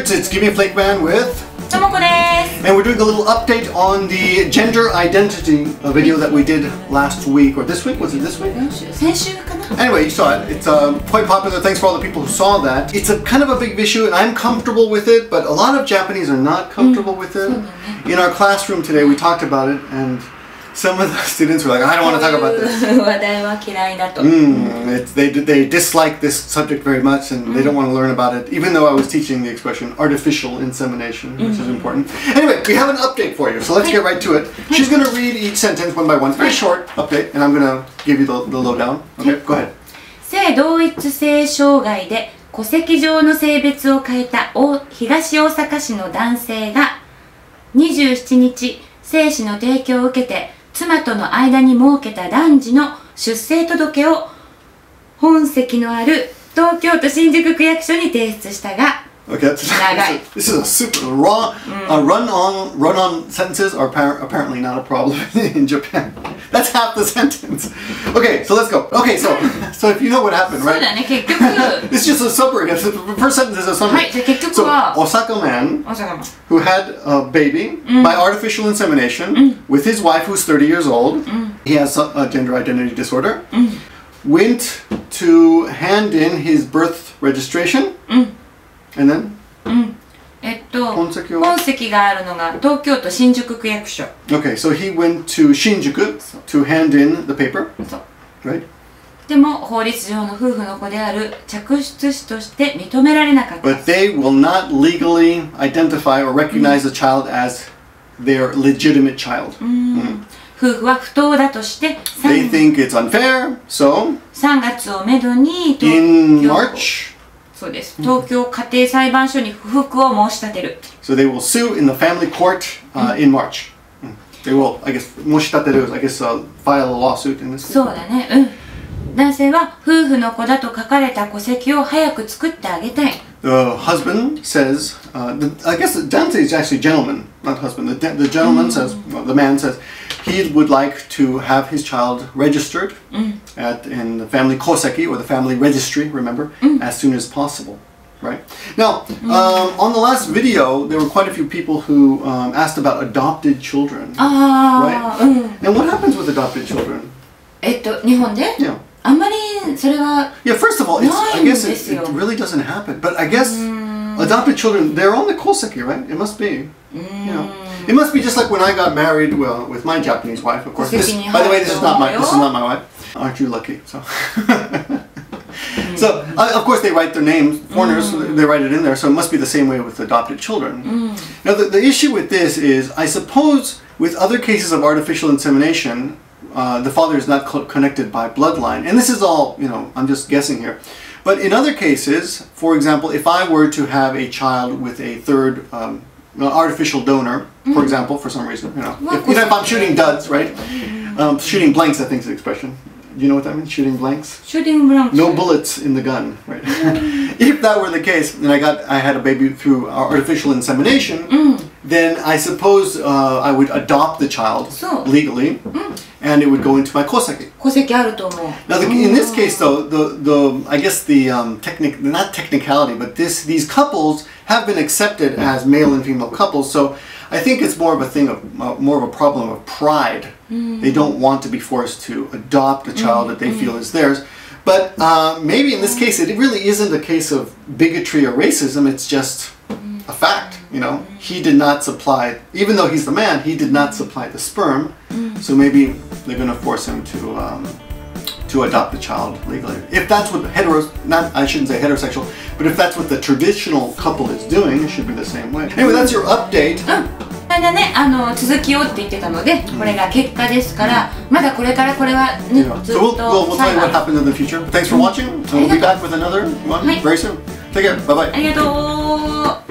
nerds, it's Give Me a Flake Man with ともこです。 And we're doing a little update on the gender identity video that we did last week, or this week? Was it this week? 先週かな? Anyway, you saw it. It's quite popular. Thanks for all the people who saw that. It's a kind of a big issue, and I'm comfortable with it, but a lot of Japanese are not comfortable with it. In our classroom today, we talked about it, and some of the students were like, I don't want to talk about this. 話題は嫌いだと。They dislike this subject very much, and they don't want to learn about it, even though I was teaching the expression artificial insemination, which is important. Anyway, we have an update for you, so let's get right to it. She's going to read each sentence one by one. It's a very short update, and I'm going to give you the lowdown. Okay, go ahead. 性同一性障害で戸籍上の性別を変えた東大阪市の男性が27日、精子の提供を受けて妻との間に設けた男児の出生届を本籍のある東京都新宿区役所に提出したが、Okay, this is a super raw. Run-on sentences are apparently not a problem in Japan. That's half the sentence. Okay, so let's go. Okay, so if you know what happened, right? そうだね、結局 It's just a summary. The first sentence is a summary. はい、じゃあ結局は So, Osaka man who had a baby by artificial insemination with his wife who's 30 years old. He has a gender identity disorder. Went to hand in his birth registration. And then? 本籍があるのが東京都新宿区役所。 Okay, so he went to Shinjuku to hand in the paper. そう。 Right? でも法律上の夫婦の子である嫡出子として認められなかった。 But they will not legally identify or recognize the child as their legitimate child. 夫婦は不当だとして They think it's unfair, so 3月をめどに in March, そうです。東京家庭裁判所に不服を申し立てる。 so they will sue in the family court in March. They will, I guess, 申し立てる, I guess, file a lawsuit in this case. そうだね。男性は夫婦の子だと書かれた戸籍を早く作ってあげたい。 The husband says, I guess the Dante is actually gentleman, not husband. The gentleman says, well, the man says, he would like to have his child registered in the family koseki, or the family registry, remember, as soon as possible. Right? Now, on the last video, there were quite a few people who asked about adopted children. Right? And what happens with adopted children? 日本で? Yeah. あんまりそれは Yeah, first of all, I guess it really doesn't happen. But I guess adopted children, they're on the koseki, right? It must be. You know, it must be just like when I got married, well, with my Japanese wife, of course. By the way, this is not my wife. Aren't you lucky? So, so of course they write their names, foreigners, they write it in there. So it must be the same way with adopted children. Now the issue with this is, I suppose, with other cases of artificial insemination, the father is not connected by bloodline. And this is all, you know, I'm just guessing here. But in other cases, for example, if I were to have a child with a third artificial donor, for example, for some reason, if I'm shooting duds, right? Shooting blanks, I think is the expression. Do you know what that means? Shooting blanks? Shooting blanks. No bullets in the gun, right? If that were the case, and I had a baby through artificial insemination, then I suppose I would adopt the child legally, and it would go into my koseki. 戸籍あると思う。 Now, in this case, though, I guess not technicality, but these couples have been accepted as male and female couples, so I think it's more of a thing of more of a problem of pride. They don't want to be forced to adopt a child that they feel is theirs. But maybe in this case, it really isn't a case of bigotry or racism. It's just a fact. You know, he did not supply, even though he's the man, he did not supply the sperm. So maybe they're going to force him to adopt the child legally. If that's what I shouldn't say heterosexual, but if that's what the traditional couple is doing, it should be the same way. Anyway, that's your update. これがね、続きをって言ってたので、これが結果ですから、まだこれからこれはね、ずっと we'll tell you what happened in the future. Thanks for watching. We'll be back with another one very soon. Take care. Bye bye. ありがとう。